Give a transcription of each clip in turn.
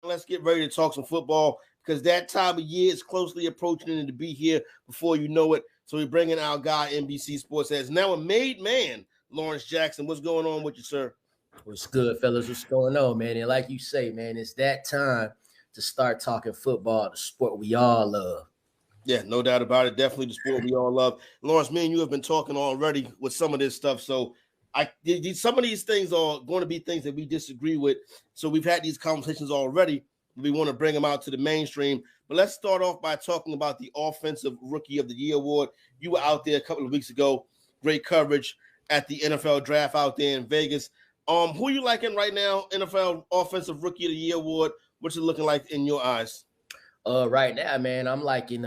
let's get ready to talk some football because that time of year is closely approaching and to be here before you know it. So we're bringing our guy, NBC Sports EDGE, now a made man, Lawrence Jackson. What's going on with you, sir? What's good, fellas? What's going on, man? And like you say, man, it's that time to start talking football, the sport we all love. Yeah, no doubt about it. Definitely the sport we all love. Lawrence, me and you have been talking already with some of this stuff. So some of these things are going to be things that we disagree with. So we've had these conversations already. We want to bring them out to the mainstream. But let's start off by talking about the Offensive Rookie of the Year award. You were out there a couple of weeks ago. Great coverage at the NFL draft out there in Vegas. Who are you liking right now? NFL Offensive Rookie of the Year award. What's it looking like in your eyes? Right now, man, I'm liking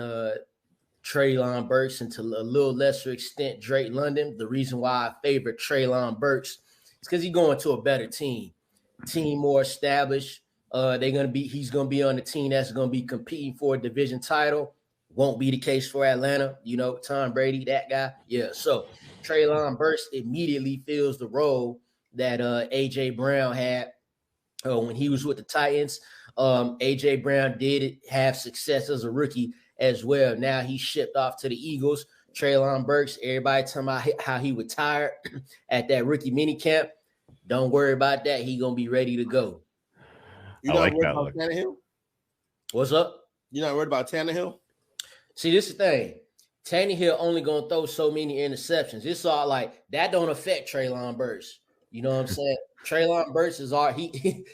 Treylon Burks and to a little lesser extent Drake London. The reason why I favor Treylon Burks is because he's going to a better team more established. He's gonna be on the team that's gonna be competing for a division title. Won't be the case for Atlanta, Tom Brady, that guy. Yeah, so Treylon Burks immediately fills the role that AJ Brown had when he was with the Titans. AJ Brown did have success as a rookie as well. Now he's shipped off to the Eagles. Treylon Burks, everybody talking about how he retired at that rookie minicamp. Don't worry about that. He's going to be ready to go. You're not worried about Tannehill? What's up? You're not worried about Tannehill? See, this is the thing. Tannehill only going to throw so many interceptions. It's all like that don't affect Treylon Burks. You know what I'm saying? Treylon Burks is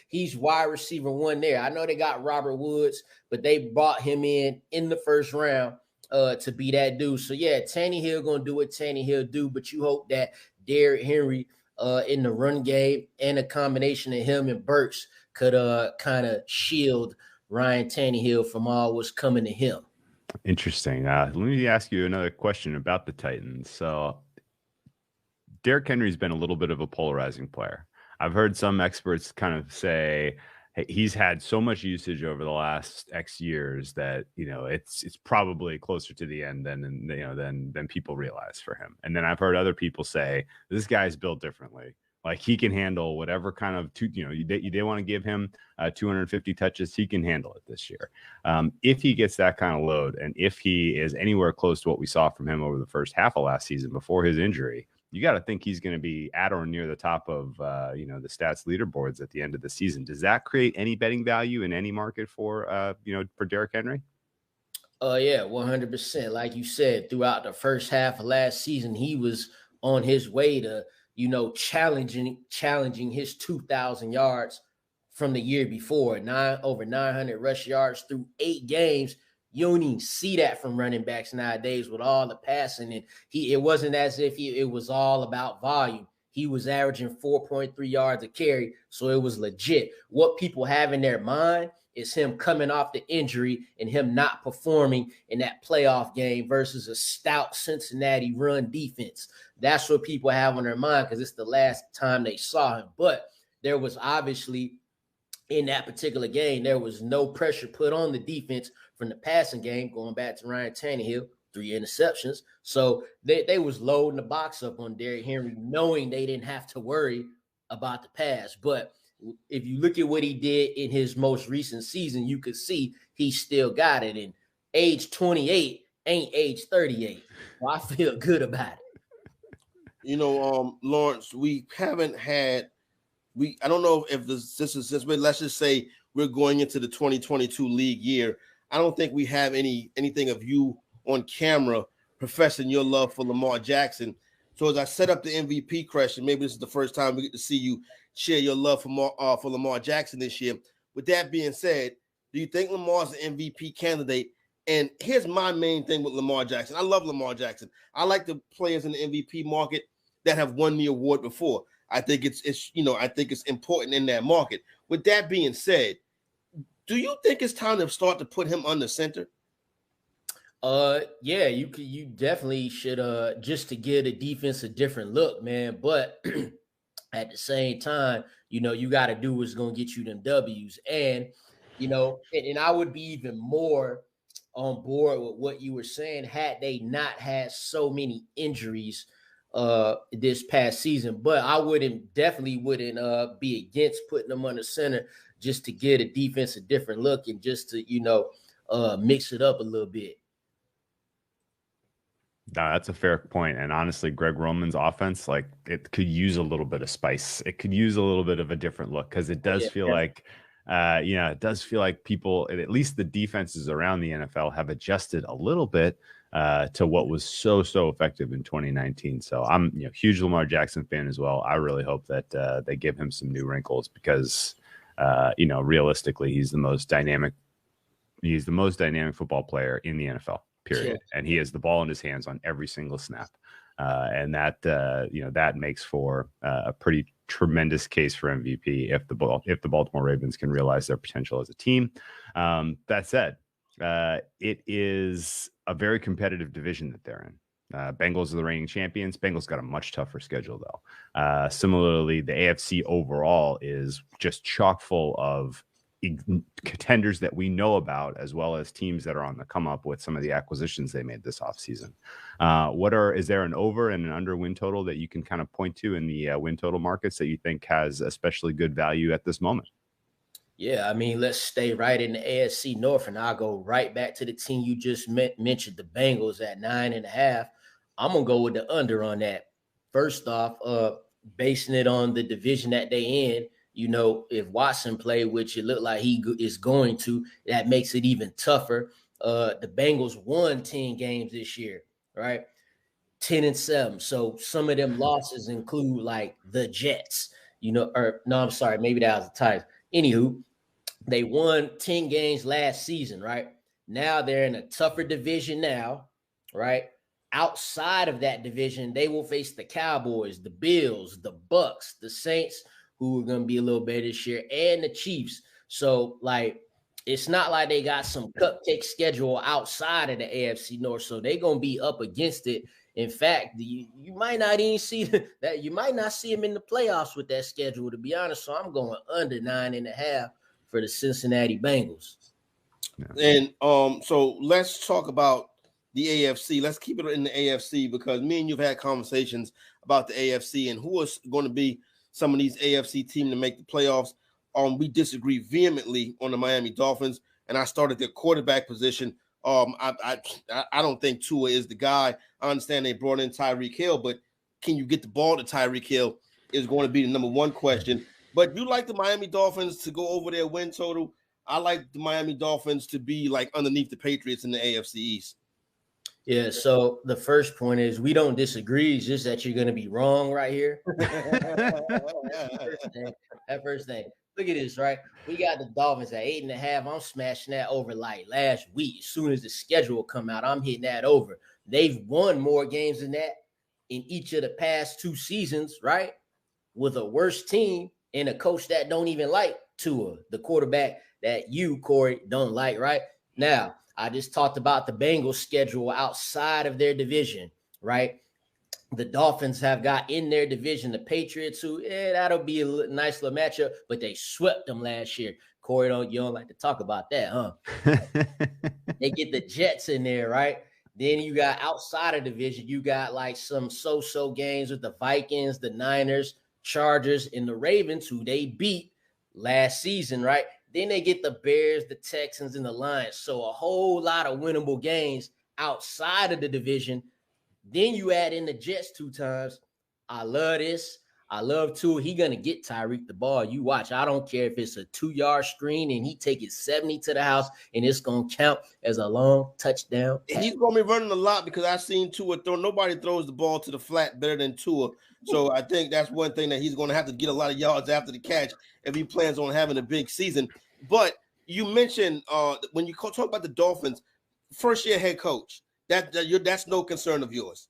he's wide receiver one there. I know they got Robert Woods, but they brought him in the first round to be that dude. So yeah, Tannehill gonna do what Tannehill do, but you hope that Derrick Henry in the run game and a combination of him and Burks could kind of shield Ryan Tannehill from all what's coming to him. Interesting. Let me ask you another question about the Titans. So Derrick Henry's been a little bit of a polarizing player. I've heard some experts kind of say, hey, he's had so much usage over the last X years that, it's probably closer to the end than people realize for him. And then I've heard other people say, this guy's built differently. Like he can handle whatever kind of, they want to give him 250 touches. He can handle it this year. If he gets that kind of load and if he is anywhere close to what we saw from him over the first half of last season before his injury, you got to think he's going to be at or near the top of, the stats leaderboards at the end of the season. Does that create any betting value in any market for Derrick Henry? Yeah, 100%. Like you said, throughout the first half of last season, he was on his way to, challenging his 2,000 yards from the year before, over 900 rush yards through 8 games. You don't even see that from running backs nowadays with all the passing. And it wasn't as if it was all about volume. He was averaging 4.3 yards a carry, so it was legit. What people have in their mind is him coming off the injury and him not performing in that playoff game versus a stout Cincinnati run defense. That's what people have on their mind because it's the last time they saw him. But there was obviously, in that particular game, there was no pressure put on the defense from the passing game, going back to Ryan Tannehill, 3 interceptions. So they was loading the box up on Derrick Henry, knowing they didn't have to worry about the pass. But if you look at what he did in his most recent season, you could see he still got it. And age 28 ain't age 38. So I feel good about it. Lawrence, we haven't had I don't know if this is since let's just say we're going into the 2022 league year. I don't think we have anything of you on camera professing your love for Lamar Jackson. So as I set up the MVP question, maybe this is the first time we get to see you share your love for Lamar Jackson this year. With that being said, do you think Lamar's an MVP candidate? And here's my main thing with Lamar Jackson. I love Lamar Jackson. I like the players in the MVP market that have won the award before. I think it's important in that market. With that being said, do you think it's time to start to put him under center? Yeah, you definitely should just to give the defense a different look, man. But at the same time, you got to do what's going to get you them W's. And, and I would be even more on board with what you were saying had they not had so many injuries this past season. But I definitely wouldn't be against putting them under center just to give the defense a different look and just to, mix it up a little bit. No, that's a fair point. And honestly, Greg Roman's offense, like, it could use a little bit of spice. It could use a little bit of a different look, because it does feel like, it does feel like people, at least the defenses around the NFL, have adjusted a little bit to what was so effective in 2019. So I'm huge Lamar Jackson fan as well. I really hope that they give him some new wrinkles, because realistically, he's the most dynamic football player in the NFL. Period. Sure. And he has the ball in his hands on every single snap. And that makes for a pretty tremendous case for MVP if the Baltimore Ravens can realize their potential as a team. That said, it is a very competitive division that they're in. Bengals are the reigning champions. Bengals got a much tougher schedule, though. Similarly, the AFC overall is just chock full of contenders that we know about, as well as teams that are on the come up with some of the acquisitions they made this offseason. Is there an over and an under win total that you can kind of point to in the win total markets that you think has especially good value at this moment? Yeah, I mean, let's stay right in the AFC North, and I'll go right back to the team you just mentioned, the Bengals at 9.5. I'm gonna go with the under on that. First off, basing it on the division that they in. If Watson play, which it looked like he is going to, that makes it even tougher. The Bengals won 10 games this year, right? 10-7. So some of them losses include like the Jets, maybe that was the Titans. Anywho, they won 10 games last season, right? Now they're in a tougher division now, right? Outside of that division, they will face the Cowboys, the Bills, the Bucks, the Saints, who are going to be a little better this year, and the Chiefs. So, it's not like they got some cupcake schedule outside of the AFC North, so they're going to be up against it. In fact, you might not even see that. You might not see them in the playoffs with that schedule, to be honest. So I'm going under 9.5 for the Cincinnati Bengals. And so let's talk about the AFC. Let's keep it in the AFC, because me and you've had conversations about the AFC and who is going to be some of these AFC teams to make the playoffs. We disagree vehemently on the Miami Dolphins, and I started their quarterback position. I don't think Tua is the guy. I understand they brought in Tyreek Hill, but can you get the ball to Tyreek Hill is going to be the number one question. But you like the Miami Dolphins to go over their win total. I like the Miami Dolphins to be like underneath the Patriots in the AFC East. Yeah, so the first point is we don't disagree. It's just that you're going to be wrong right here. That first thing. Look at this, right? We got the Dolphins at 8.5. I'm smashing that over like last week. As soon as the schedule come out, I'm hitting that over. They've won more games than that in each of the past 2 seasons, right? With a worse team and a coach that don't even like Tua, the quarterback that you, Corey, don't like, right? Now, I just talked about the Bengals schedule outside of their division, right? The Dolphins have got in their division the Patriots, who that'll be a nice little matchup, but they swept them last year. Corey, you don't like to talk about that, huh? They get the Jets in there, right? Then you got outside of division, you got like some so-so games with the Vikings, the Niners, Chargers, and the Ravens, who they beat last season, right? Then they get the Bears, the Texans, and the Lions. So a whole lot of winnable games outside of the division. Then you add in the Jets 2 times. I love this. I love Tua. He going to get Tyreek the ball. You watch. I don't care if it's a 2-yard screen and he take it 70 to the house and it's going to count as a long touchdown. And he's going to be running a lot, because I've seen Tua throw. Nobody throws the ball to the flat better than Tua. So I think that's one thing that he's going to have to get a lot of yards after the catch if he plans on having a big season. But you mentioned when you talk about the Dolphins, first-year head coach, that's no concern of yours.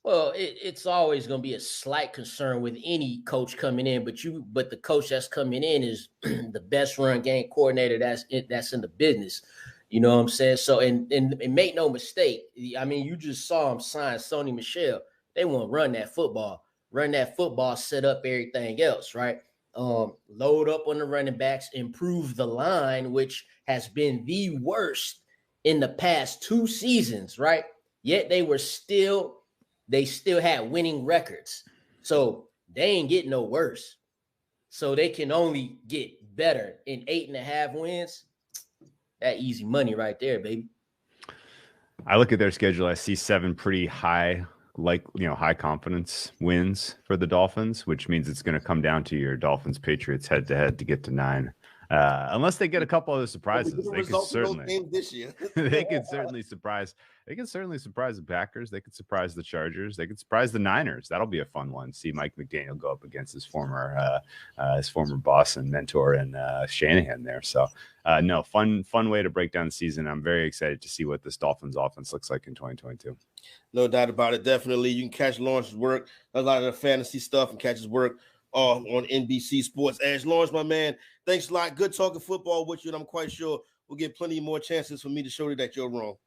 Well, it's always going to be a slight concern with any coach coming in, but the coach that's coming in is the best run game coordinator that's in the business. You know what I'm saying? So, and make no mistake, I mean, you just saw him sign Sony Michel. They want to run that football, set up everything else, right? Load up on the running backs, improve the line, which has been the worst in the past 2 seasons, right? Yet they still had winning records. So they ain't getting no worse. So they can only get better in 8.5 wins, that easy money right there, baby. I look at their schedule. I see 7 pretty high, high confidence wins for the Dolphins, which means it's going to come down to your Dolphins Patriots head to head to get to 9. Unless they get a couple other surprises, they could certainly this year. they could certainly surprise. They could certainly surprise the Packers. They could surprise the Chargers. They could surprise the Niners. That'll be a fun one. See Mike McDaniel go up against his former boss and mentor and Shanahan there. So no, fun way to break down the season. I'm very excited to see what this Dolphins offense looks like in 2022. No doubt about it. Definitely, you can catch Lawrence's work, a lot of the fantasy stuff, and catch his work on NBC Sports EDGE. Lawrence, my man, thanks a lot. Good talking football with you, and I'm quite sure we'll get plenty more chances for me to show you that you're wrong.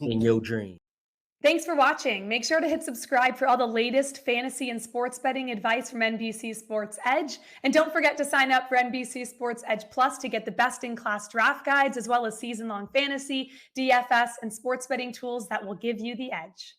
In your dream. Thanks for watching. Make sure to hit subscribe for all the latest fantasy and sports betting advice from NBC Sports EDGE. And don't forget to sign up for NBC Sports EDGE Plus to get the best-in-class draft guides, as well as season-long fantasy, DFS, and sports betting tools that will give you the edge.